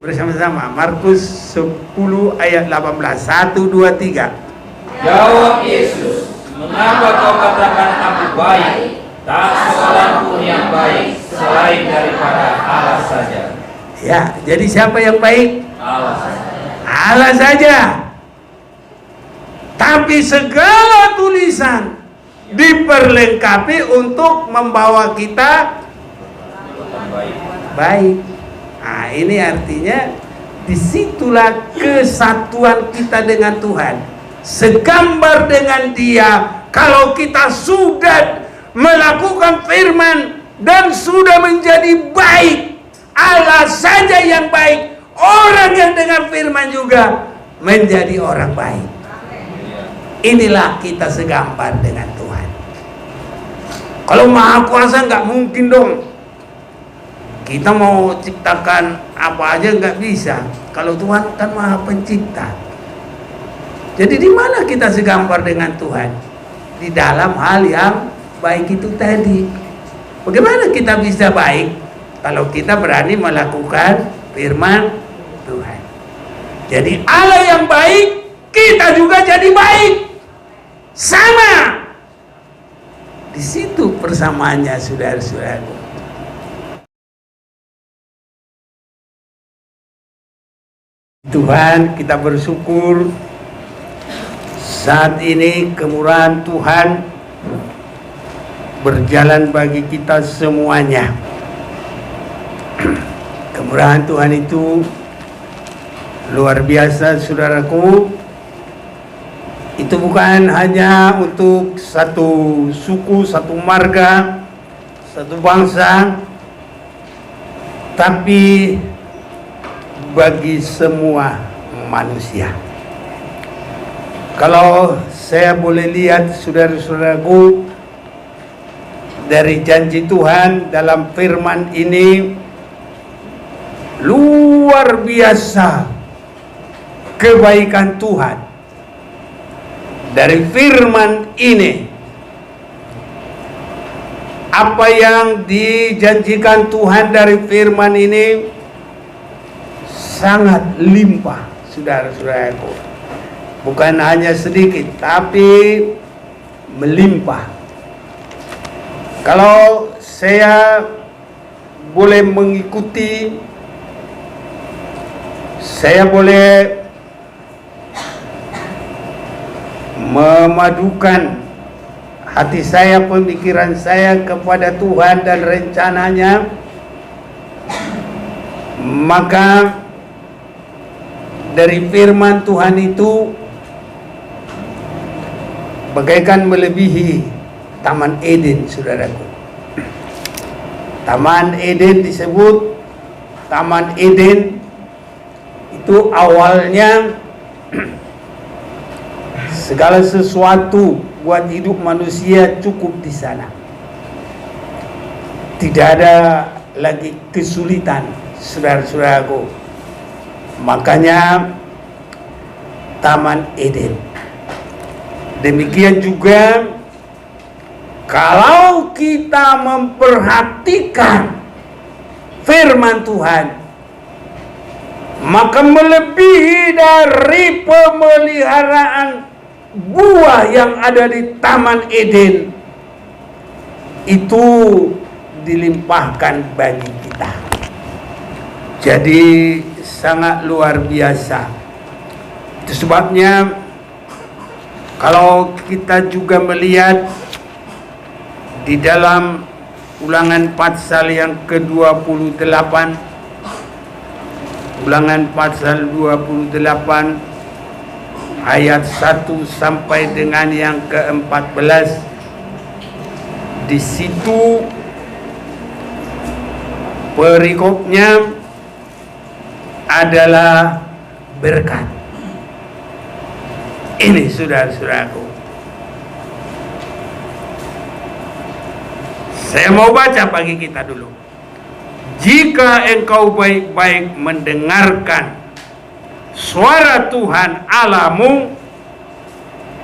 Bersama-sama Markus 10 ayat 18. 1, 2, 3. Jawab Yesus, "Mengapa kau katakan aku baik? Tak seorang pun yang baik selain daripada Allah saja." Ya, jadi siapa yang baik? Allah saja. Allah saja. Tapi segala tulisan diperlengkapi untuk membawa kita baik. Nah, ini artinya disitulah kesatuan kita dengan Tuhan, segambar dengan Dia. Kalau kita sudah melakukan firman dan sudah menjadi baik, Allah saja yang baik, orang yang dengar firman juga menjadi orang baik. Inilah kita segambar dengan Tuhan. Kalau Maha Kuasa nggak mungkin dong. Kita mau ciptakan apa aja nggak bisa. Kalau Tuhan kan Maha Pencipta. Jadi di mana kita segambar dengan Tuhan? Di dalam hal yang baik itu tadi. Bagaimana kita bisa baik kalau kita berani melakukan firman Tuhan? Jadi Allah yang baik, kita juga jadi baik. Sama. Di situ persamaannya, saudara-saudaraku. Tuhan, kita bersyukur saat ini kemurahan Tuhan berjalan bagi kita semuanya. Kemurahan Tuhan itu luar biasa, saudaraku. Itu bukan hanya untuk satu suku, satu marga, satu bangsa, tapi bagi semua manusia. Kalau saya boleh lihat, saudara-saudaraku, dari janji Tuhan dalam firman ini, luar biasa kebaikan Tuhan. Dari firman ini, apa yang dijanjikan Tuhan dari firman ini sangat limpah, saudara-saudaraku. Bukan hanya sedikit, tapi melimpah. Kalau saya boleh mengikuti, saya boleh memadukan hati saya, pemikiran saya kepada Tuhan dan rencananya, maka dari firman Tuhan itu bagaikan melebihi Taman Eden, saudaraku. Taman Eden disebut Taman Eden itu awalnya segala sesuatu buat hidup manusia cukup di sana. Tidak ada lagi kesulitan, saudara-saudaraku. Makanya Taman Eden. Demikian juga kalau kita memperhatikan firman Tuhan, maka melebihi dari pemeliharaan buah yang ada di Taman Eden itu dilimpahkan bagi kita. Jadi sangat luar biasa. Itu sebabnya kalau kita juga melihat di dalam Ulangan pasal yang ke-28, Ulangan pasal 28 ayat 1 sampai dengan yang ke-14, di situ perikopnya adalah berkat. Ini saudara-saudaraku, saya mau baca bagi kita dulu. Jika engkau baik-baik mendengarkan suara Tuhan Allahmu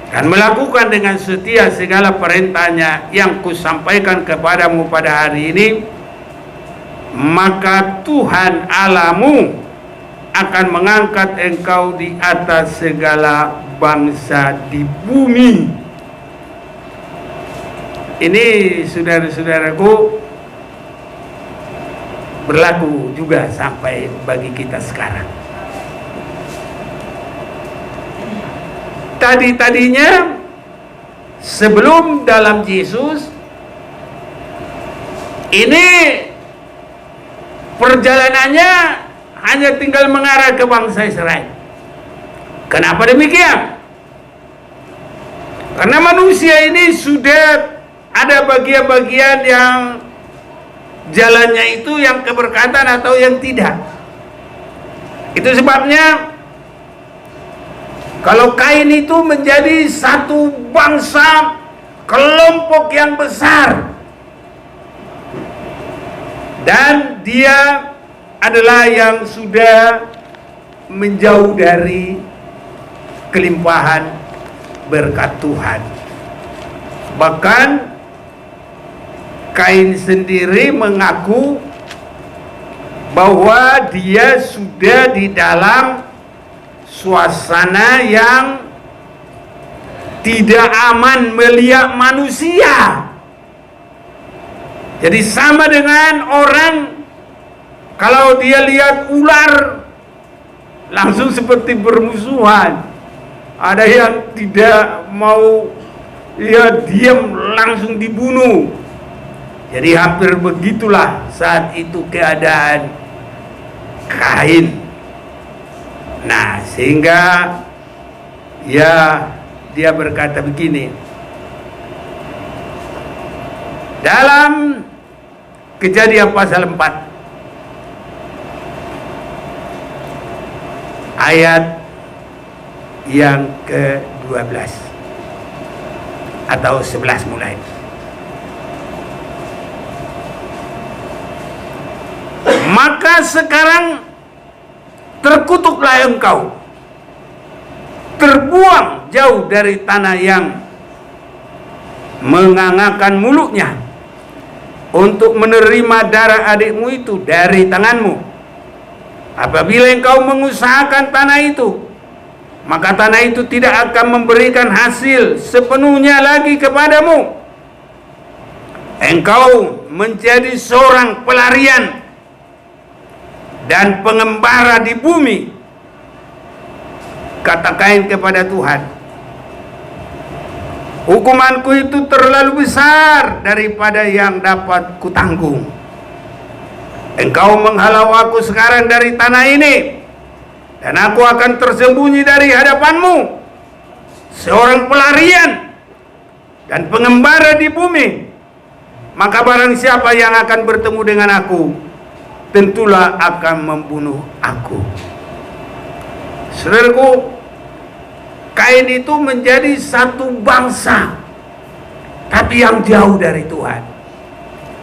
dan melakukan dengan setia segala perintahnya yang kusampaikan kepadamu pada hari ini, maka Tuhan Allahmu akan mengangkat engkau di atas segala bangsa di bumi. Ini saudara-saudaraku berlaku juga sampai bagi kita sekarang. Tadinya sebelum dalam Yesus ini perjalanannya hanya tinggal mengarah ke bangsa Israel. Kenapa demikian? Karena manusia ini sudah ada bagian-bagian yang jalannya itu yang keberkatan atau yang tidak. Itu sebabnya kalau Kain itu menjadi satu bangsa, kelompok yang besar, dan dia adalah yang sudah menjauh dari kelimpahan berkat Tuhan. Bahkan Kain sendiri mengaku bahwa dia sudah di dalam suasana yang tidak aman melihat manusia. Jadi sama dengan orang kalau dia lihat ular langsung seperti bermusuhan. Ada yang tidak mau, ya diam langsung dibunuh. Jadi hampir begitulah saat itu keadaan Kain. Nah, sehingga ya dia berkata begini dalam Kejadian pasal 4 ayat yang ke-12 atau 11 mulai. Maka sekarang terkutuklah engkau, terbuang jauh dari tanah yang mengangakan mulutnya, untuk menerima darah adikmu itu dari tanganmu. Apabila engkau mengusahakan tanah itu, maka tanah itu tidak akan memberikan hasil sepenuhnya lagi kepadamu. Engkau menjadi seorang pelarian dan pengembara di bumi. Kata Kain kepada Tuhan, hukumanku itu terlalu besar daripada yang dapat kutanggung. Engkau menghalau aku sekarang dari tanah ini, dan aku akan tersembunyi dari hadapanmu, seorang pelarian dan pengembara di bumi. Maka barang siapa yang akan bertemu dengan aku, tentulah akan membunuh aku. Saudaraku, Kain itu menjadi satu bangsa, tapi yang jauh dari Tuhan,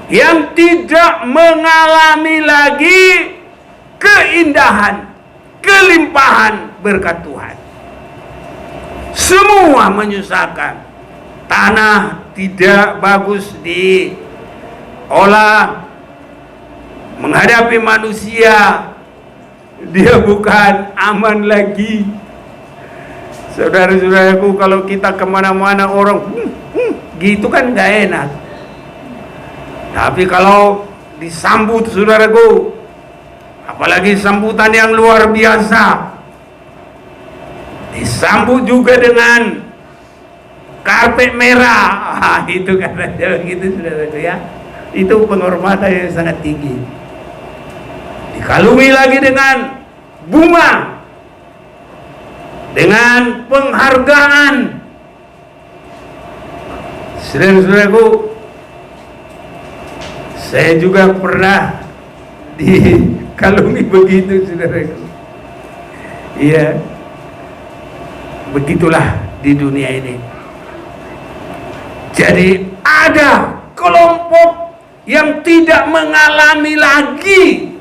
yang tidak mengalami lagi keindahan, kelimpahan berkat Tuhan. Semua menyusahkan, tanah tidak bagus diolah, menghadapi manusia dia bukan aman lagi. Saudara-saudaraku, kalau kita kemana-mana orang gitu kan gak enak. Tapi kalau disambut, saudaraku, apalagi sambutan yang luar biasa, disambut juga dengan karpet merah, itu kan gitu, saudaraku ya. Itu penghormatan yang sangat tinggi. Dikalungi lagi dengan bunga, dengan penghargaan. Saudara-saudaraku, saya juga pernah dikalungi begitu, saudaraku. Iya, begitulah di dunia ini. Jadi ada kelompok yang tidak mengalami lagi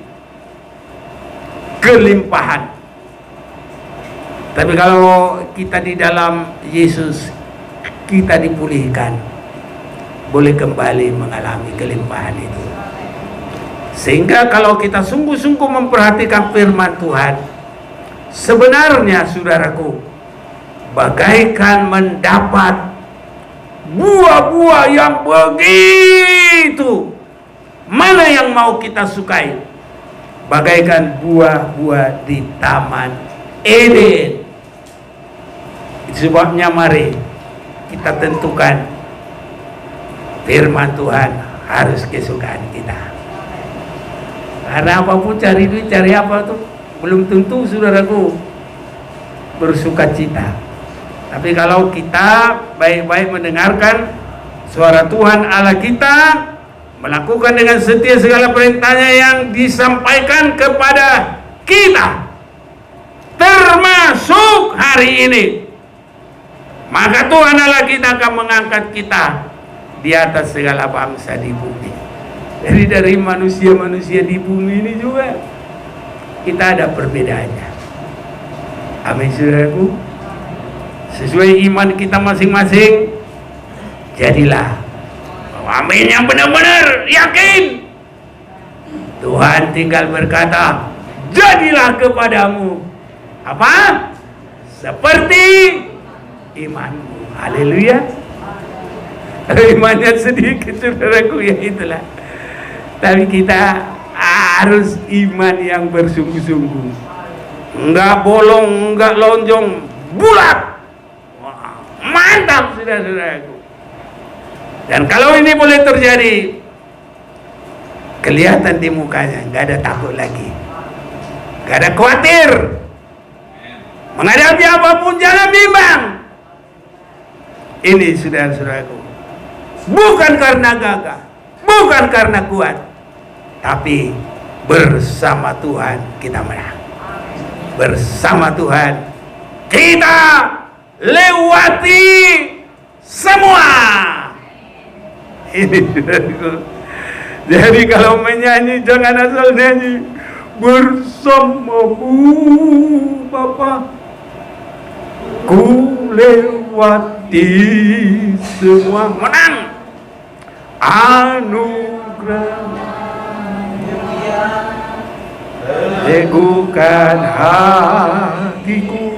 kelimpahan. Tapi kalau kita di dalam Yesus, kita dipulihkan, boleh kembali mengalami kelimpahan itu. Sehingga kalau kita sungguh-sungguh memperhatikan firman Tuhan, Sebenarnya saudaraku, bagaikan mendapat buah-buah yang begitu, mana yang mau kita sukai? Bagaikan buah-buah di Taman Eden. Sebabnya mari kita tentukan firman Tuhan harus kesukaan kita. Karena apapun cari duit, cari apa tuh, belum tentu saudaraku bersuka cita. Tapi kalau kita baik-baik mendengarkan suara Tuhan Allah kita, melakukan dengan setia segala perintahnya yang disampaikan kepada kita, termasuk hari ini, maka Tuhan Allah kita akan mengangkat kita di atas segala bangsa di bumi. Jadi dari manusia-manusia di bumi ini juga kita ada perbedaannya. Amin saudaraku. Sesuai iman kita masing-masing, jadilah amin yang benar-benar yakin. Tuhan tinggal berkata, jadilah kepadamu apa? Seperti imanmu. Haleluya. Imannya sedikit saudaraku, ya itulah. Tapi kita harus iman yang bersungguh-sungguh. Enggak bolong, enggak lonjong, bulat. Mantap saudara-saudaraku. Dan kalau ini boleh terjadi, kelihatan di mukanya, nggak ada takut lagi, nggak ada khawatir. Menghadapi apapun jangan bimbang. Ini saudara-saudaraku, bukan karena gagah, bukan karena kuat, tapi bersama Tuhan kita menang. Bersama Tuhan kita lewati semua. Ini saudaraku. Jadi kalau menyanyi jangan asal nyanyi. Bersamamu Bapa ku lewati semua, menang. Anugerah teguhkan hatiku,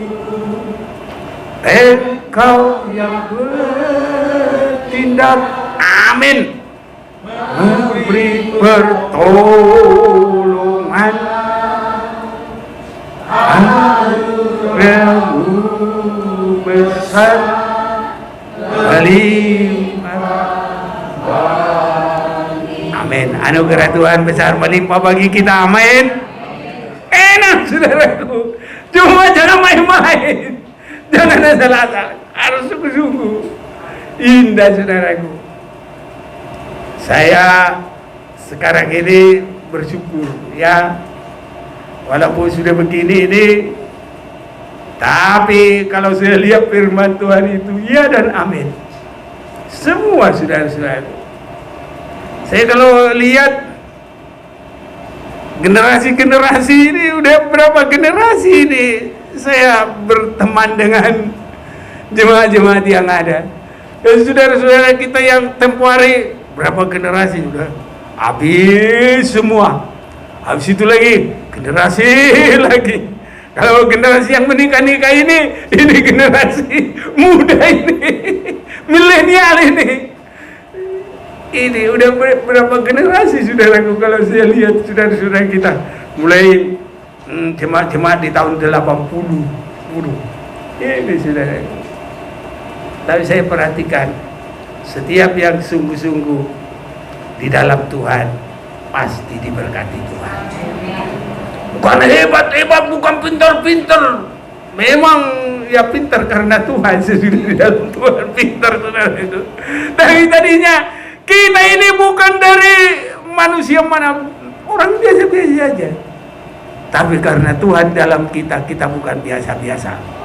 Engkau yang bertindak, amin, memberi pertolongan, anugerah-Mu besar melimpah. Amin. Anugerah Tuhan besar melimpah bagi kita, amin. Enak saudaraku, cuma jangan main-main, jangan asal-asal, harus sungguh-sungguh. Indah saudaraku. Saya sekarang ini bersyukur ya, walaupun sudah begini ini, tapi kalau saya lihat firman Tuhan itu ya dan amin. Semua saudara-saudara, saya kalau lihat generasi-generasi ini, udah berapa generasi ini saya berteman dengan jemaat-jemaat yang ada. Dan saudara-saudara kita yang tempoh hari, berapa generasi sudah habis semua. Habis itu lagi generasi lagi. Kalau generasi yang menikah-nikah ini generasi muda ini, milenial ini udah berapa generasi saudaraku. Kalau saya lihat saudara-saudara kita mulai jemaat-jemaat di tahun 80 ini saudaraku. Tapi saya perhatikan, setiap yang sungguh-sungguh di dalam Tuhan pasti diberkati Tuhan. Bukan hebat-hebat, bukan pintar-pintar. Memang ya pintar karena Tuhan, sesudah di dalam Tuhan pintar saudara itu. Tapi tadinya kita ini bukan dari manusia mana, orang biasa-biasa aja. Tapi karena Tuhan dalam kita, kita bukan biasa-biasa.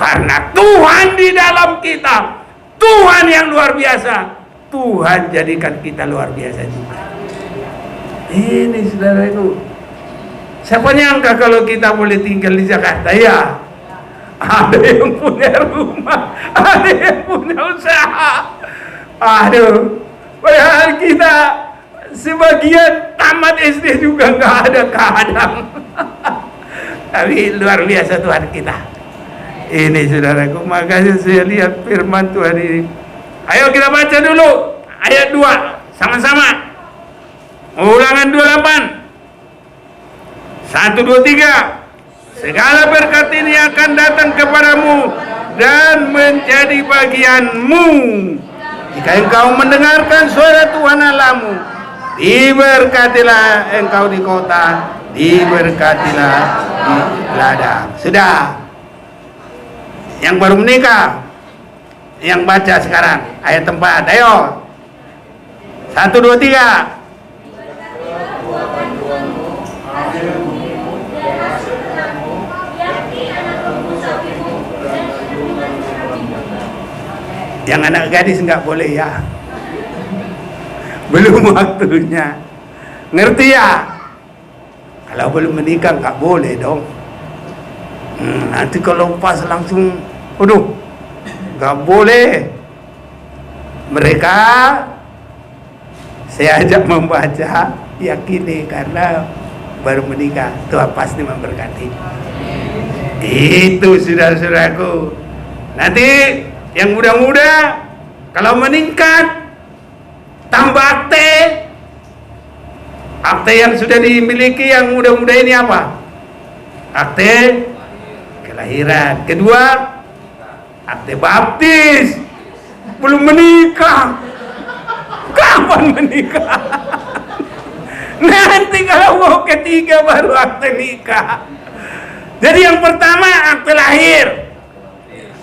Karena Tuhan di dalam kita, Tuhan yang luar biasa, Tuhan jadikan kita luar biasa juga. Ini saudara itu. Siapa nyangka kalau kita boleh tinggal di Jakarta ya? Ada yang punya rumah, ada yang punya usaha. Aduh, padahal kita sebagian tamat SD juga nggak ada kadang. Tapi luar biasa Tuhan kita. Ini saudaraku, makanya saya lihat firman Tuhan ini. Ayo kita baca dulu ayat 2 sama-sama. Ulangan 28. 1, 2, 3. Segala berkat ini akan datang kepadamu dan menjadi bagianmu jika engkau mendengarkan suara Tuhan Allahmu. Diberkatilah engkau di kota, diberkatilah di ladang. Sudah. Yang baru menikah, yang baca sekarang ayat 4. Ayo. 1, 2, 3. Yang anak gadis nggak boleh ya, belum waktunya. Ngerti ya? Kalau belum menikah nggak boleh dong. Nanti kalau pas langsung, aduh, nggak boleh. Mereka saya ajak membaca, yakini karena baru menikah, Tuhan pasti memberkati. Itu saudara-saudaraku. Nanti yang muda-muda kalau meningkat tambah akte yang sudah dimiliki. Yang muda-muda ini apa? Akte kelahiran. Kedua, akte baptis. Belum menikah. Kapan menikah? Nanti kalau mau ketiga baru akte nikah. Jadi yang pertama akte lahir,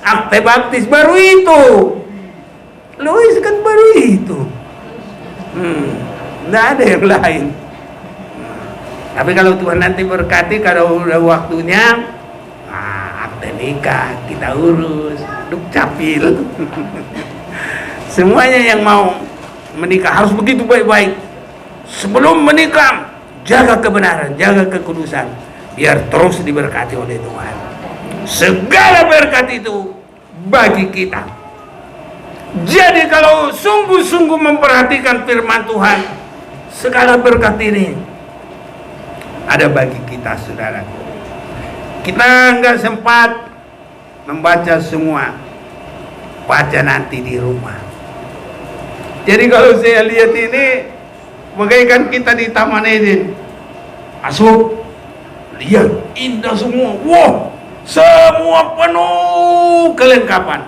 akte baptis, baru itu. Lois kan baru itu. Nggak ada yang lain. Tapi kalau Tuhan nanti berkati, kalau udah waktunya, akte nikah kita urus, dukcapil. Semuanya yang mau menikah harus begitu baik-baik. Sebelum menikah, jaga kebenaran, jaga kekudusan, biar terus diberkati oleh Tuhan. Segala berkat itu bagi kita. Jadi kalau sungguh-sungguh memperhatikan firman Tuhan, segala berkat ini ada bagi kita, saudaraku. Kita nggak sempat membaca semua, baca nanti di rumah. Jadi kalau saya lihat ini, bagaikan kita di Taman Eden. Masuk, lihat indah semua. Wow, semua penuh kelengkapan.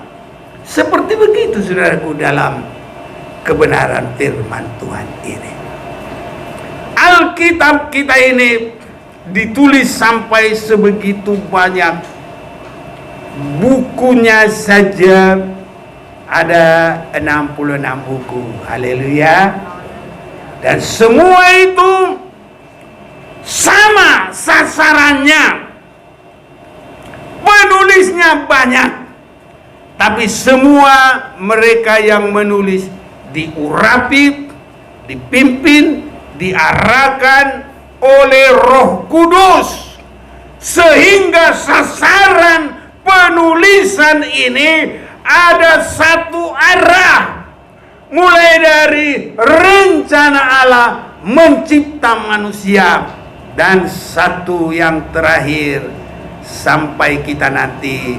Seperti begitu saudaraku dalam kebenaran firman Tuhan ini. Alkitab kita ini ditulis sampai sebegitu banyak. Bukunya saja ada 66 buku. Haleluya. Dan semua itu sama sasarannya. Penulisnya banyak, tapi semua mereka yang menulis diurapi, dipimpin, diarahkan oleh Roh Kudus, sehingga sasaran penulisan ini ada satu arah, mulai dari rencana Allah mencipta manusia, dan satu yang terakhir sampai kita nanti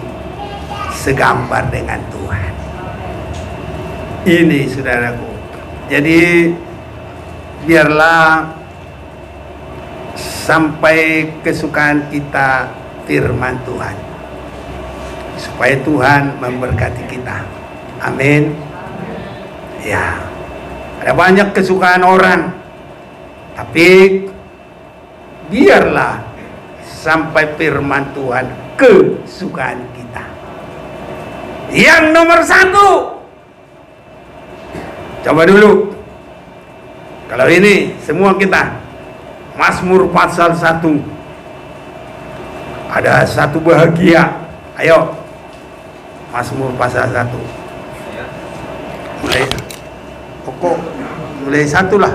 segambar dengan Tuhan. Ini saudaraku. Jadi biarlah sampai kesukaan kita firman Tuhan, supaya Tuhan memberkati kita. Amin. Ya, ada banyak kesukaan orang, tapi biarlah sampai firman Tuhan kesukaan kita. Yang nomor 1, coba dulu. Kalau ini semua kita, Mazmur pasal 1, ada satu bahagia. Ayo, Mazmur pasal 1. Mulai 1 lah.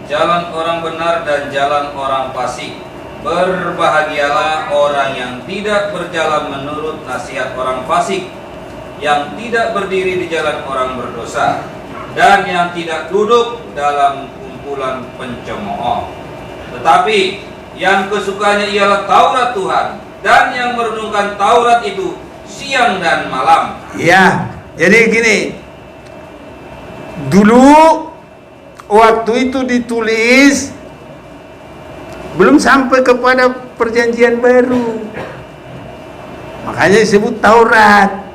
Jalan orang benar dan jalan orang fasik. Berbahagialah orang yang tidak berjalan menurut nasihat orang fasik, yang tidak berdiri di jalan orang berdosa, dan yang tidak duduk dalam kumpulan pencemooh. Tetapi yang kesukaannya ialah Taurat Tuhan, dan yang merenungkan Taurat itu siang dan malam. Ya, jadi gini. Dulu waktu itu ditulis belum sampai kepada perjanjian baru. Makanya disebut Taurat.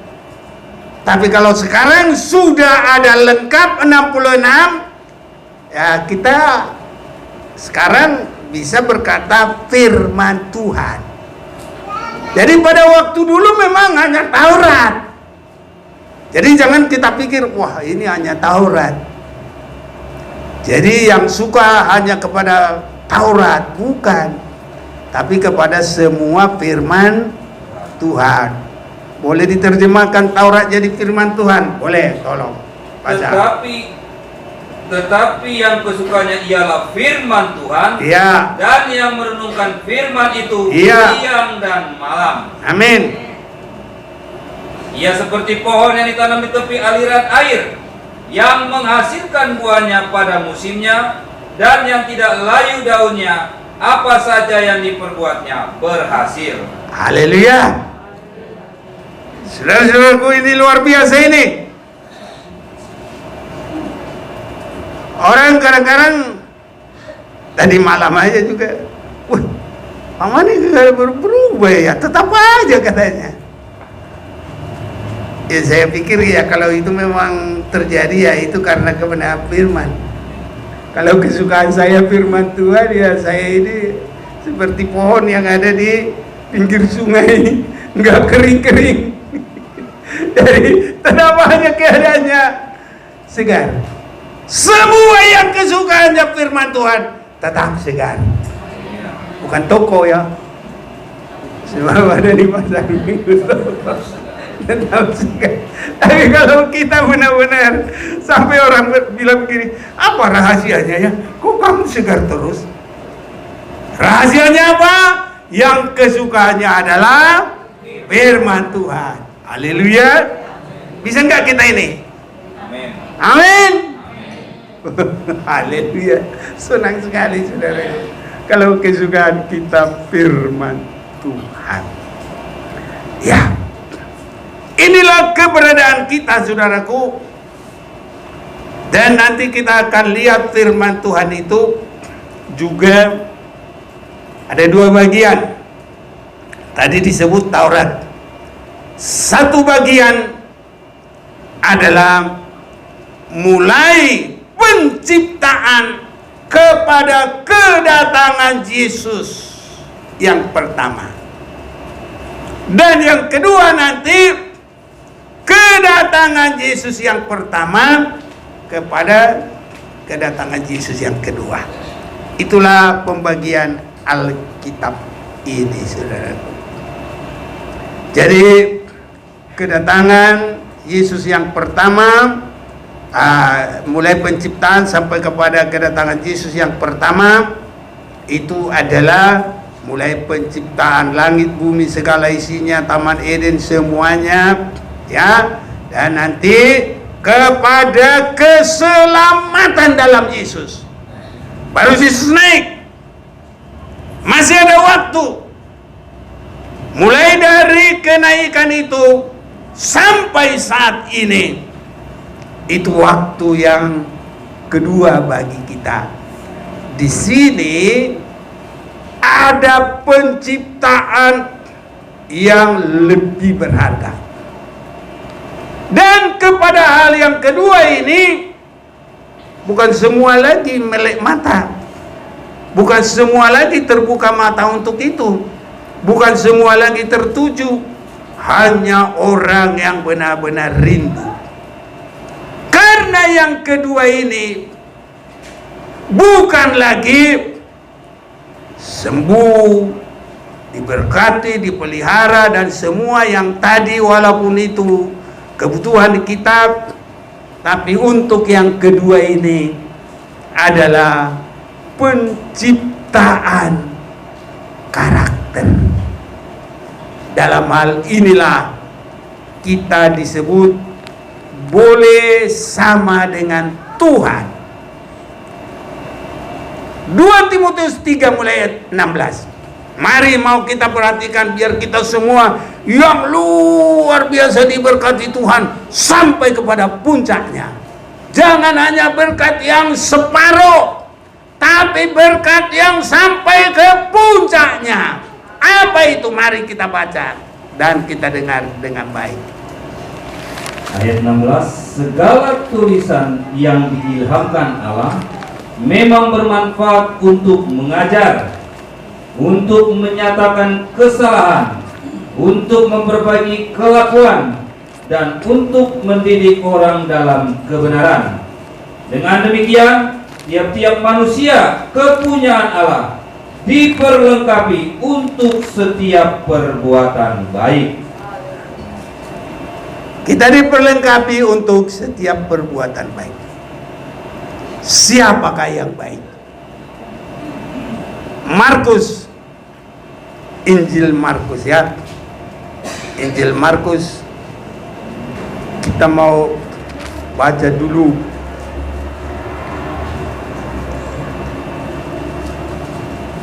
Tapi kalau sekarang sudah ada lengkap 66, ya kita sekarang bisa berkata firman Tuhan. Jadi pada waktu dulu memang hanya Taurat. Jadi jangan kita pikir, wah ini hanya Taurat. Jadi yang suka hanya kepada Taurat, bukan. Tapi kepada semua firman Tuhan. Boleh diterjemahkan Taurat jadi firman Tuhan? Boleh, tolong baca. Tetapi yang kesukanya ialah firman Tuhan, Iya. dan yang merenungkan firman itu Iya. siang dan malam. Amin. Ia seperti pohon yang ditanam di tepi aliran air, yang menghasilkan buahnya pada musimnya, dan yang tidak layu daunnya, apa saja yang diperbuatnya berhasil. Haleluya. Saudara-saudaraku, ini luar biasa ini. Orang kadang-kadang tadi malam aja juga, wah, Mama ini gak berubah ya, tetap aja katanya. Ya saya pikir ya kalau itu memang terjadi ya itu karena kebenaran firman. Kalau kesukaan saya firman Tuhan, ya saya ini seperti pohon yang ada di pinggir sungai, nggak kering-kering. Jadi tetap hanya keadaannya segar. Semua yang kesukaannya firman Tuhan tetap segar. Bukan toko ya. Semua ada di pasar minggu. Tetap segar. Tapi kalau kita benar-benar sampai orang bilang begini, apa rahasianya ya? Kok kamu segar terus? Rahasianya apa? Yang kesukaannya adalah firman Tuhan. Haleluya. Bisa nggak kita ini? Amin. Amin. Haleluya. Senang sekali saudara. Kalau kesukaan kita firman Tuhan. Ya. Inilah keberadaan kita saudaraku. Dan nanti kita akan lihat firman Tuhan itu juga ada dua bagian. Tadi disebut Taurat. Satu bagian adalah mulai penciptaan kepada kedatangan Yesus yang pertama. Dan yang kedua nanti kedatangan Yesus yang pertama kepada kedatangan Yesus yang kedua. Itulah pembagian Alkitab ini saudaraku. Jadi kedatangan Yesus yang pertama, mulai penciptaan sampai kepada kedatangan Yesus yang pertama, itu adalah mulai penciptaan langit, bumi, segala isinya, Taman Eden semuanya, ya, dan nanti kepada keselamatan dalam Yesus. Baru Yesus naik, masih ada waktu. Mulai dari kenaikan itu sampai saat ini, itu waktu yang kedua bagi kita. Di sini ada penciptaan yang lebih berharga. Dan kepada hal yang kedua ini, bukan semua lagi melek mata, bukan semua lagi terbuka mata untuk itu, bukan semua lagi tertuju, hanya orang yang benar-benar rindu. Karena yang kedua ini bukan lagi sembuh, diberkati, dipelihara, dan semua yang tadi walaupun itu kebutuhan kita, tapi untuk yang kedua ini adalah penciptaan karakter. Dalam hal inilah kita disebut boleh sama dengan Tuhan. 2 Timotius 3 mulai ayat 16. Mari mau kita perhatikan biar kita semua yang luar biasa diberkati Tuhan sampai kepada puncaknya. Jangan hanya berkat yang separuh, tapi berkat yang sampai ke puncaknya. Apa itu? Mari kita baca dan kita dengar dengan baik. Ayat 16, segala tulisan yang diilhamkan Allah memang bermanfaat untuk mengajar, untuk menyatakan kesalahan, untuk memperbaiki kelakuan, dan untuk mendidik orang dalam kebenaran. Dengan demikian, tiap-tiap manusia kepunyaan Allah diperlengkapi untuk setiap perbuatan baik. Kita diperlengkapi untuk setiap perbuatan baik. Siapakah yang baik? Markus, Injil Markus ya. Injil Markus kita mau baca dulu.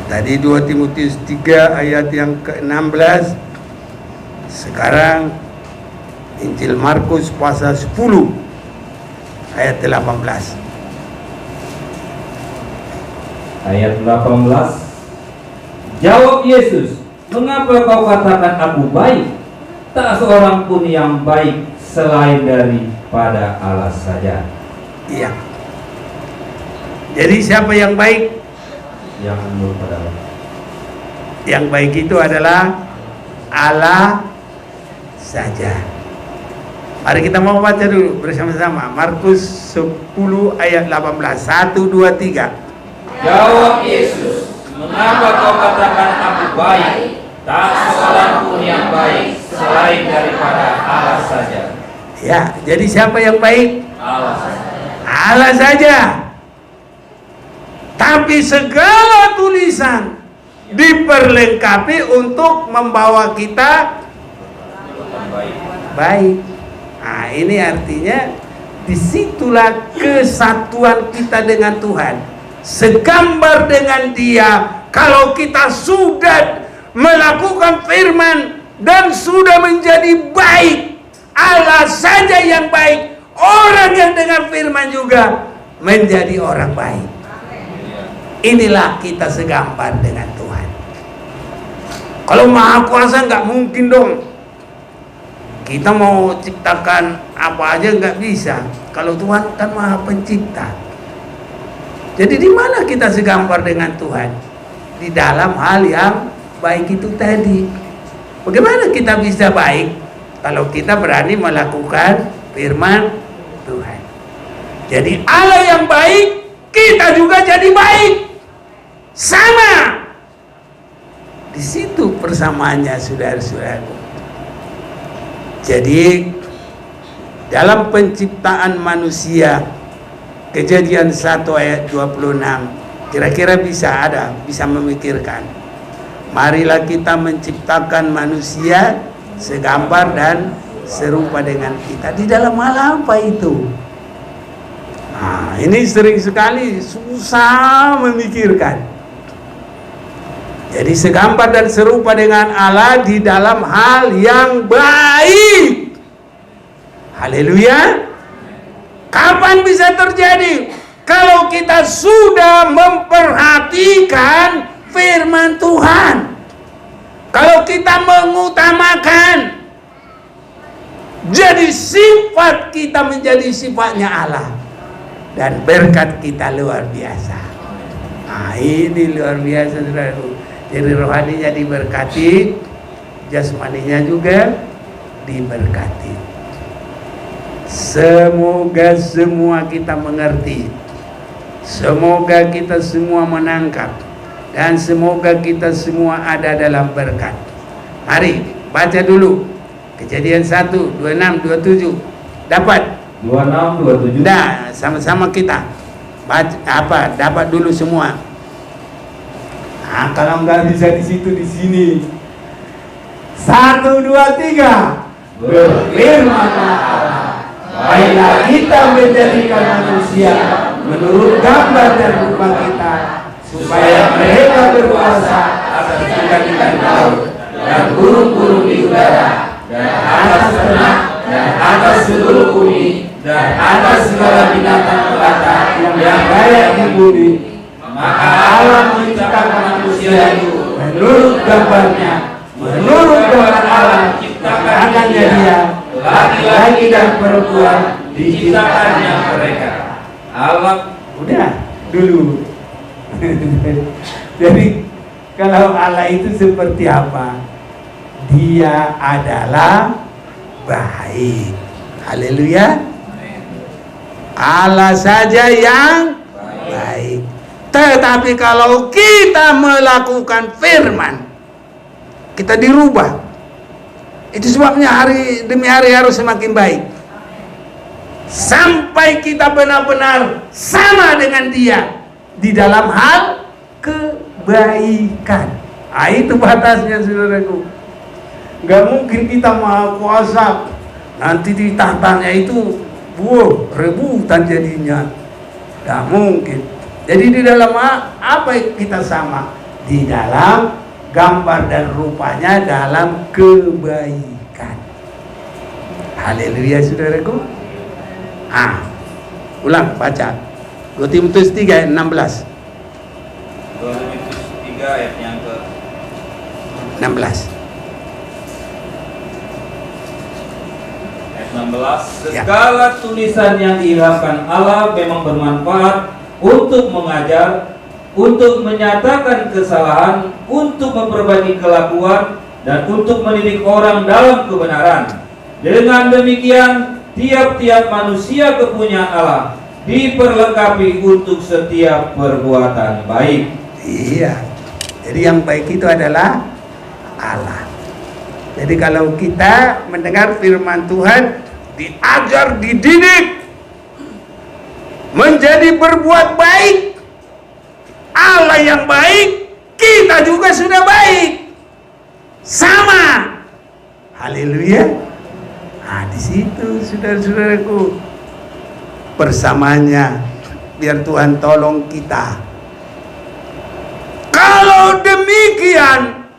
Tadi 2 Timotius 3 ayat yang ke-16. Sekarang Injil Markus pasal 10 ayat 18. Ayat 18. Jawab Yesus, mengapa kau katakan aku baik? Tak seorang pun yang baik selain daripada Allah saja. Iya. Jadi siapa yang baik? Yang menurut pada Allah. Yang baik itu adalah Allah saja. Mari kita mau baca dulu bersama-sama. Markus 10 ayat 18. 1, 2, 3. Jawab Yesus, mengapa kau katakan aku baik? Tak seorang pun yang baik selain daripada Allah saja. Ya, jadi siapa yang baik? Allah saja. Allah saja. Tapi segala tulisan diperlengkapi untuk membawa kita baik. Nah, ini artinya disitulah kesatuan kita dengan Tuhan. Segambar dengan Dia. Kalau kita sudah melakukan firman dan sudah menjadi baik, Allah saja yang baik, orang yang dengar firman juga menjadi orang baik. Inilah kita segambar dengan Tuhan. Kalau Maha Kuasa nggak mungkin dong. Kita mau ciptakan apa aja nggak bisa. Kalau Tuhan kan Maha Pencipta. Jadi di mana kita segambar dengan Tuhan? Di dalam hal yang baik itu tadi. Bagaimana kita bisa baik kalau kita berani melakukan firman Tuhan? Jadi Allah yang baik, kita juga jadi baik. Sama. Di situ persamaannya, saudara-saudara. Jadi dalam penciptaan manusia, Kejadian 1 ayat 26, kira-kira bisa memikirkan. Marilah kita menciptakan manusia segambar dan serupa dengan kita. Di dalam hal apa itu? Nah, ini sering sekali susah memikirkan. Jadi segambar dan serupa dengan Allah di dalam hal yang baik. Haleluya. Kapan bisa terjadi? Kalau kita sudah memperhatikan firman Tuhan. Kalau kita mengutamakan. Jadi sifat kita menjadi sifatnya Allah. Dan berkat kita luar biasa. Nah, ini luar biasa, saudara. Jadi rohaninya diberkati, jasmaninya juga diberkati. Semoga semua kita mengerti, semoga kita semua menangkap, dan semoga kita semua ada dalam berkat. Mari baca dulu Kejadian 1, 26, 27. Dapat? 26, 27. Nah, sama-sama kita baca dapat dulu semua. Nah, kalau nggak bisa di situ, di sini. 1, 2, 3. Berfirmanlah Allah, baiklah kita menjadikan manusia menurut gambar dan rupa kita, supaya mereka berkuasa atas ikan-ikan laut dan burung-burung di udara dan atas ternak dan atas seluruh bumi dan atas segala binatang melata yang layak di bumi. Maka Allah menciptakan manusia itu menurut gambarnya, menurut gambar Allah ciptakannya dia, laki-laki dan perempuan diciptakannya mereka. Allah udah dulu. Jadi kalau Allah itu seperti apa? Dia adalah baik. Haleluya. Allah saja yang baik. Tetapi kalau kita melakukan firman, kita dirubah. Itu sebabnya hari demi hari harus semakin baik. Sampai kita benar-benar sama dengan dia di dalam hal kebaikan. Itu batasnya, saudaraku. Gak mungkin kita maha kuasa, nanti di tahtanya itu rebutan jadinya. Gak mungkin. Jadi di dalam apa kita sama? Di dalam gambar dan rupanya dalam kebaikan. Haleluya, saudaraku. Ulang baca 2 Timotius 3 ayat 16. 2 Timotius 3 ayat yang ke 16. Ayat 16. Segala tulisan yang diilhamkan Allah memang bermanfaat untuk mengajar, untuk menyatakan kesalahan, untuk memperbaiki kelakuan, dan untuk mendidik orang dalam kebenaran. Dengan demikian tiap-tiap manusia kepunyaan Allah diperlengkapi untuk setiap perbuatan baik. Iya. Jadi yang baik itu adalah Allah. Jadi kalau kita mendengar firman Tuhan, diajar, dididik menjadi berbuat baik. Allah yang baik, kita juga sudah baik. Sama. Haleluya. Di situ saudara-saudaraku persamaannya. Biar Tuhan tolong kita. Kalau demikian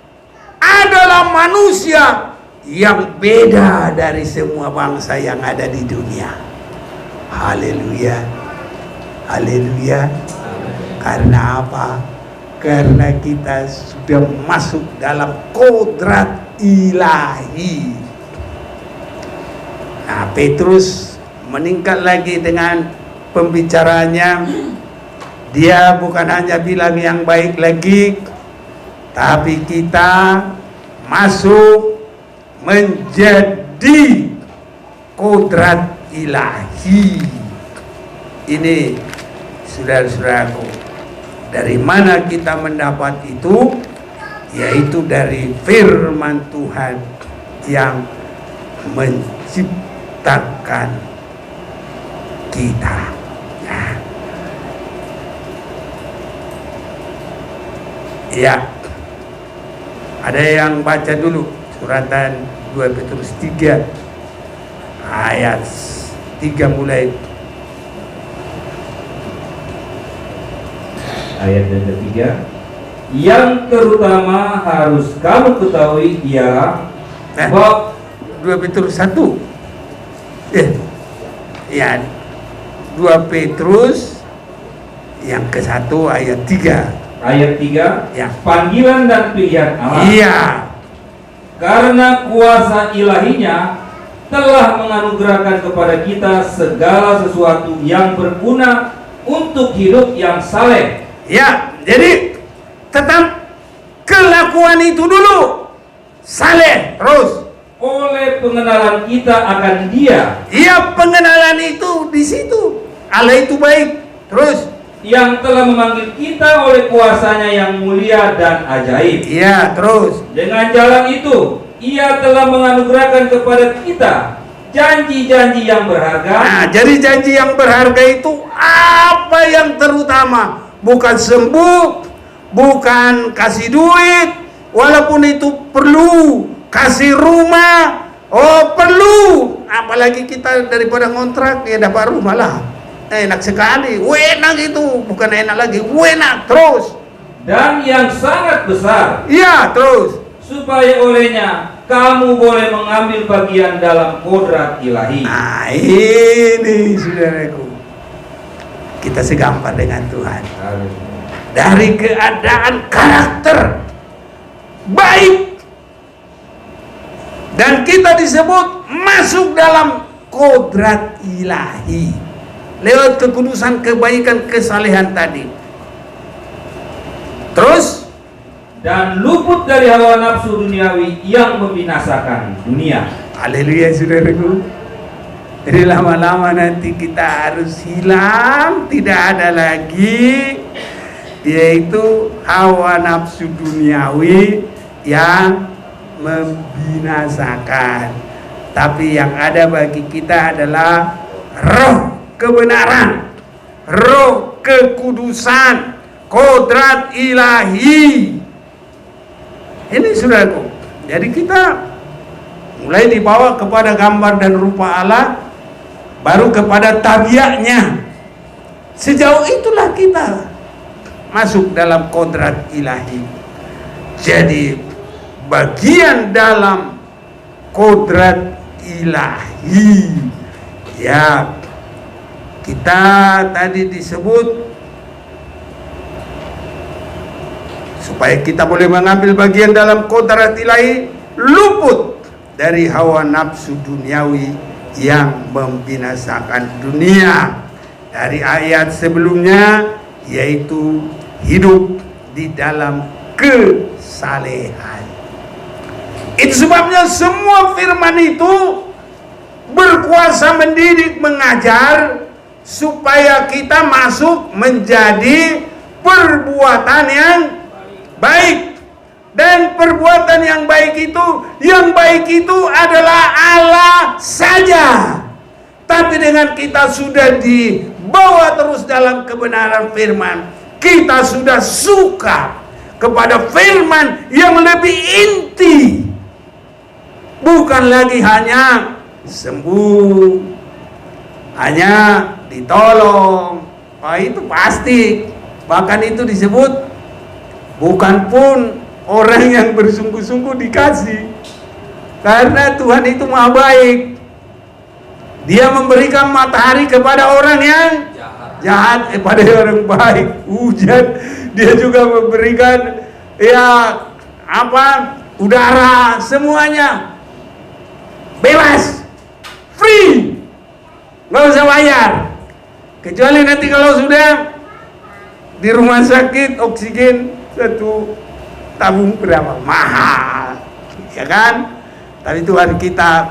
adalah manusia yang beda dari semua bangsa yang ada di dunia. Haleluya. Haleluya. Karena apa? Karena kita sudah masuk dalam kodrat ilahi. Nah, Petrus meningkat lagi dengan pembicaranya. Dia bukan hanya bilang yang baik lagi, tapi kita masuk menjadi kodrat ilahi. Ini saudara-saudaraku, dari mana kita mendapat itu? Yaitu dari firman Tuhan yang menciptakan kita. Ya, ada yang baca dulu suratan 2 Petrus 3 ayat 3 mulai. Ayat yang ketiga, yang terutama harus kamu ketahui ialah bahwa 2 Petrus 1 ya 2 Petrus yang ke-1 ayat 3. Ayat 3 ya. Panggilan dan pilihan Allah. Iya. Karena kuasa ilahinya telah menganugerahkan kepada kita segala sesuatu yang berguna untuk hidup yang saleh. Ya, jadi tetap kelakuan itu dulu saleh terus. Oleh pengenalan kita akan Dia. Iya, pengenalan itu di situ. Allah itu baik. Terus yang telah memanggil kita oleh kuasanya yang mulia dan ajaib. Iya, terus dengan jalan itu Ia telah menganugerahkan kepada kita janji-janji yang berharga. Nah, jadi janji yang berharga itu apa yang terutama? Bukan sembuh, bukan kasih duit, walaupun itu perlu, kasih rumah, perlu. Apalagi kita daripada ngontrak ya dapat rumah lah. Enak sekali, enak itu, bukan enak lagi, enak terus. dan yang sangat besar, Ya, terus. supaya olehnya kamu boleh mengambil bagian dalam kodrat ilahi. Nah, ini saudaraku. Kita segampar dengan Tuhan. Dari keadaan karakter baik, dan kita disebut masuk dalam kodrat ilahi lewat kekudusan, kebaikan, kesalehan tadi. Terus, Dan luput dari hawa nafsu duniawi yang membinasakan dunia. haleluya saudaraku. Jadi lama-lama nanti kita harus hilang, tidak ada lagi, yaitu hawa nafsu duniawi yang membinasakan. Tapi yang ada bagi kita adalah roh kebenaran, roh kekudusan, kodrat ilahi. Ini saudaraku. Jadi kita mulai dibawa kepada gambar dan rupa Allah, baru kepada tabiatnya. Sejauh itulah kita masuk dalam kodrat ilahi. Jadi bagian dalam kodrat ilahi, ya, kita tadi disebut supaya kita boleh mengambil bagian dalam kodrat ilahi, luput dari hawa nafsu duniawi yang membinasakan dunia. Dari ayat sebelumnya, yaitu hidup di dalam kesalehan. Itu sebabnya semua firman itu berkuasa mendidik, mengajar, supaya kita masuk menjadi perbuatan yang baik. Dan perbuatan yang baik itu adalah Allah saja. Tapi dengan kita sudah dibawa terus dalam kebenaran firman, kita sudah suka kepada firman yang lebih inti. Bukan lagi hanya sembuh, hanya ditolong. Itu pasti. Bahkan itu disebut bukan pun orang yang bersungguh-sungguh dikasih. Karena Tuhan itu maha baik. Dia memberikan matahari kepada orang yang jahat, pada orang baik. Hujan, dia juga memberikan udara, semuanya bebas, free, nggak usah bayar. Kecuali nanti kalau sudah di rumah sakit, oksigen satu tabung berapa? Mahal, ya kan? Tapi Tuhan kita,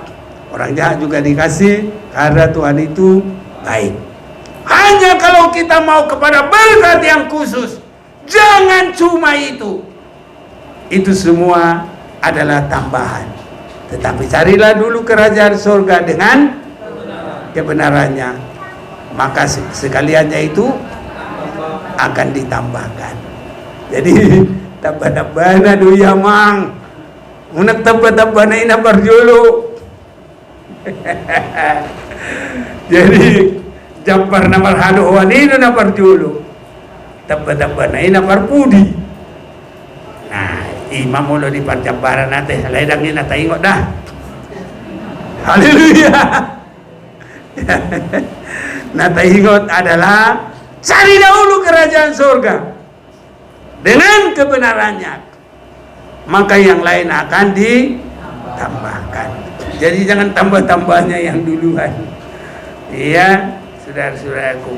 orang jahat juga dikasih, karena Tuhan itu baik. Hanya kalau kita mau kepada berkat yang khusus, jangan cuma itu. Itu semua adalah tambahan. Tetapi carilah dulu kerajaan surga dengan kebenarannya, maka sekaliannya itu akan ditambahkan. Jadi tambah-tambah na duya mang, unak tambah-tambah na inapar dulu. Jadi jampar namar haluan ini napar dulu, tambah-tambah na inapar pudi. Nah, imam mulu di parjambaran nate, ledangin na taingok dah. Haleluya. Nah, taingot adalah cari dahulu kerajaan surga dengan kebenarannya, maka yang lain akan ditambahkan. Jadi jangan tambah-tambahnya yang duluan. Iya, saudara-saudaraku,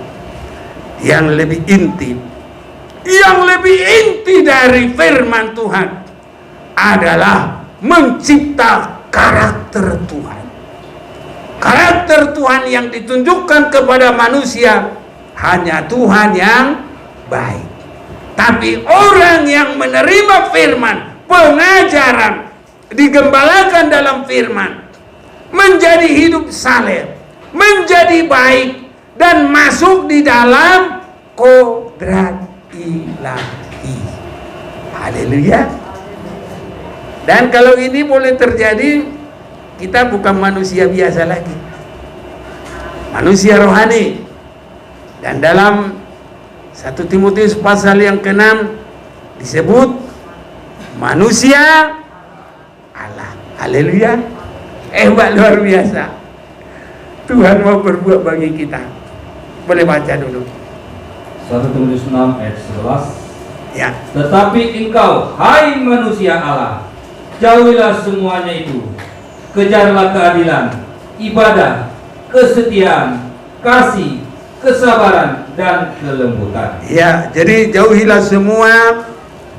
yang lebih inti, dari firman Tuhan adalah mencipta karakter Tuhan. Karakter Tuhan yang ditunjukkan kepada manusia hanya Tuhan yang baik. Tapi orang yang menerima firman, pengajaran, digembalakan dalam firman, menjadi hidup saleh, menjadi baik, dan masuk di dalam kodrat ilahi. Haleluya. Dan kalau ini boleh terjadi, kita bukan manusia biasa lagi, manusia rohani. Dan dalam 1 Timotius pasal yang ke-6 disebut manusia Allah. Haleluya. Hebat, luar biasa. Tuhan mau berbuat bagi kita. Boleh baca dulu. 1 Timotius 6 ayat 11. Ya. Tetapi engkau, hai manusia Allah, jauhilah semuanya itu. Kejarlah keadilan, ibadah, kesetiaan, kasih, kesabaran, dan kelembutan. Ya, jadi jauhilah semua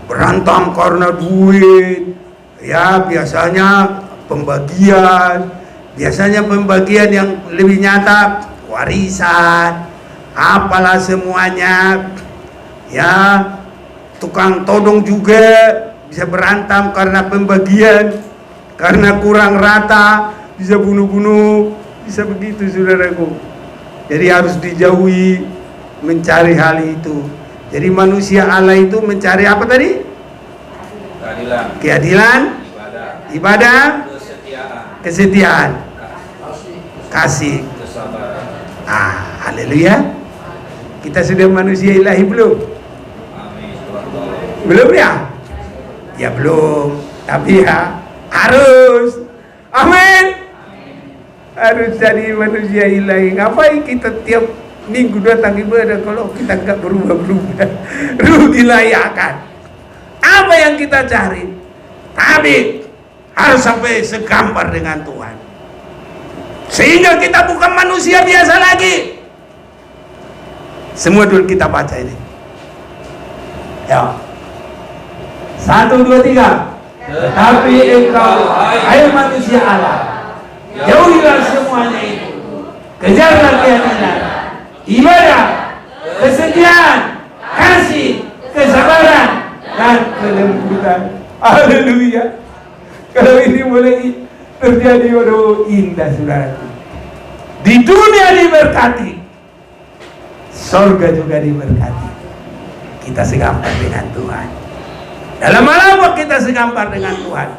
berantem karena duit. Ya, biasanya pembagian yang lebih nyata, warisan, apalah semuanya. Ya, tukang todong juga bisa berantem karena pembagian, karena kurang rata, bisa bunuh-bunuh, bisa begitu saudaraku. Jadi harus dijauhi mencari hal itu. Jadi manusia Allah itu mencari apa tadi? Keadilan, ibadah, kesetiaan, kasih, Kesabaran. haleluya. Kita sudah manusia ilahi belum? Amin. Tuhan tolong. Belum ya? Ya belum. Tapi ya harus. Amin. Harus jadi manusia ilahi. Ngapain kita tiap minggu datang ibadah kalau kita nggak berubah-berubah? Rugilah ya kan. Apa yang kita cari? Tapi harus sampai segambar dengan Tuhan. Sehingga kita bukan manusia biasa lagi. Semua dulu kita baca ini. Ya. 1, 2, 3. Tetapi engkau, hai manusia Allah, jauhilah semuanya itu. Kejarlah keadilan, ibadah, kesetiaan, kasih, kesabaran, dan kelembutan. Haleluya. Kalau ini boleh terjadi, waduh indah saudaraku. Di dunia diberkati, surga juga diberkati. Kita segambar dengan Tuhan. Dalam hal apa kita segambar dengan Tuhan?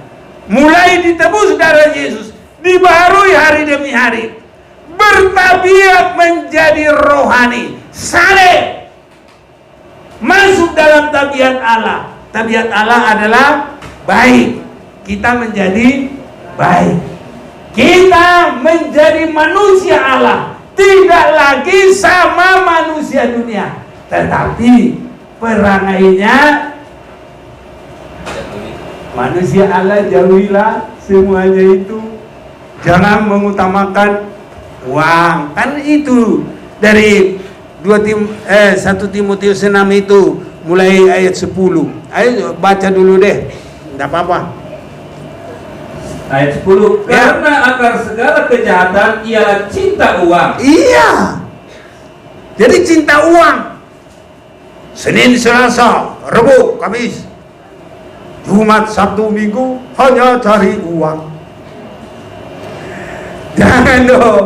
Mulai ditebus darah Yesus, dibaharui hari demi hari, bertabiat menjadi rohani, saleh, masuk dalam tabiat Allah. Tabiat Allah adalah baik. Kita menjadi baik. Kita menjadi manusia Allah, tidak lagi sama manusia dunia, tetapi perangainya manusia Allah. Jauhilah semuanya itu. Jangan mengutamakan uang. Kan itu dari 1 Timotius 6 itu mulai ayat 10. Ayo baca dulu deh. Enggak apa-apa. Ayat 10. Karena akar segala kejahatan ialah cinta uang. Iya. Jadi cinta uang. Senin, Selasa, Rabu, Kamis, Jumat, Sabtu, Minggu hanya cari uang. Jangan dong.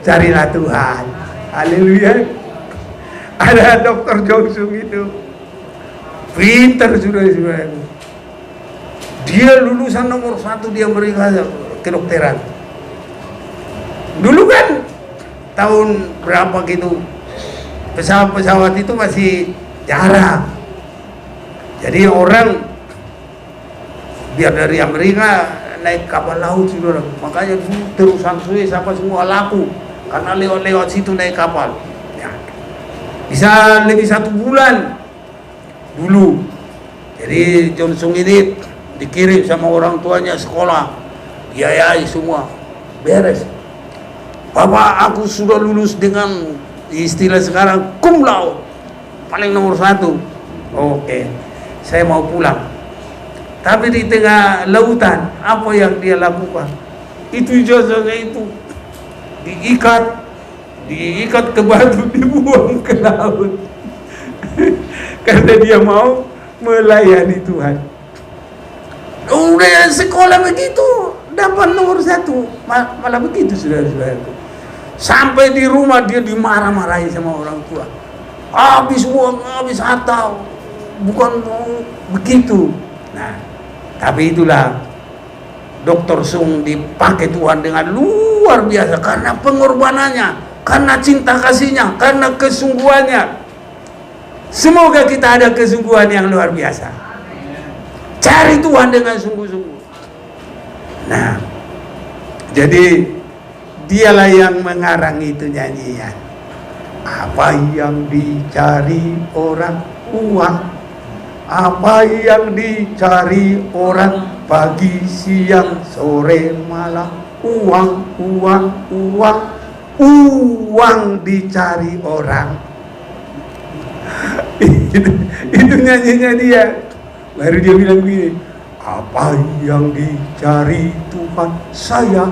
Carilah Tuhan. Haleluya. Ada Dokter Jongsung itu pintar saudara-saudara. Dia lulusan nomor 1 di Amerika kedokteran. Dulu kan tahun berapa gitu, pesawat-pesawat itu masih jarang. Jadi orang biar dari Amerika naik kapal laut saudara. Makanya terusan Suez apa semua laku, karena lewat-lewat situ naik kapal. Ya. Bisa lebih 1 bulan dulu. Jadi Johnson ini dikirim sama orang tuanya sekolah, biayai semua, beres. Bapak, aku sudah lulus dengan istilah sekarang cum laude, paling nomor 1. Oke, saya mau pulang. Tapi di tengah lautan, apa yang dia lakukan? Itu ijazahnya itu diikat ke batu, dibuang ke laut. Karena dia mau melayani Tuhan. Udah sekolah begitu, dapat nomor 1, malah begitu saudara-saudaraku. Sampai di rumah dia dimarah-marahin sama orang tua. Habis uang, habis harta, bukan begitu. Nah, tapi itulah Dr. Sung dipakai Tuhan dengan luar biasa karena pengorbanannya, karena cinta kasihnya, karena kesungguhannya. Semoga kita ada kesungguhan yang luar biasa. Cari Tuhan dengan sungguh-sungguh. Nah, jadi dialah yang mengarang itu nyanyian. Apa yang dicari orang? Uang. Apa yang dicari orang? Pagi, siang, sore, malam. Uang, uang, uang. Uang dicari orang. Itu nyanyinya dia. Baru dia bilang begini, apa yang dicari Tuhan? Saya.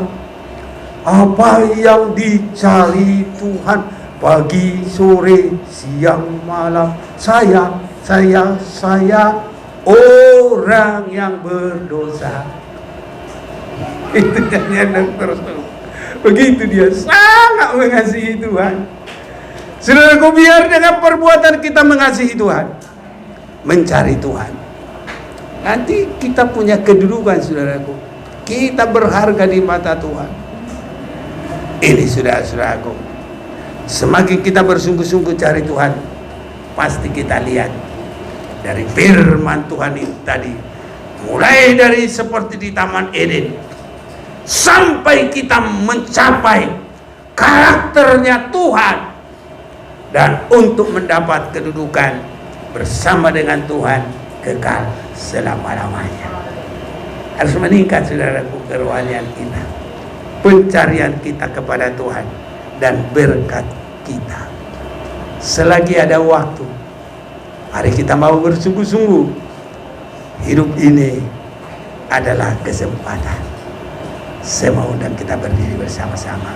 Apa yang dicari Tuhan? Pagi, sore, siang, malam. Saya orang yang berdosa. Itu nyanyian terus. Begitu dia sangat mengasihi Tuhan. Saudaraku, biar dengan perbuatan kita mengasihi Tuhan, mencari Tuhan, nanti kita punya kedudukan, saudaraku. Kita berharga di mata Tuhan. Ini saudara-saudaraku, semakin kita bersungguh-sungguh cari Tuhan, pasti kita lihat dari firman Tuhan itu tadi, mulai dari seperti di Taman Eden, sampai kita mencapai karakternya Tuhan, dan untuk mendapat kedudukan bersama dengan Tuhan kekal selama-lamanya. Harus meningkat, saudaraku, kerohanian kita, pencarian kita kepada Tuhan, dan berkat kita. Selagi ada waktu, mari kita mau bersungguh-sungguh. Hidup ini adalah kesempatan. Saya mau undang kita berdiri bersama-sama.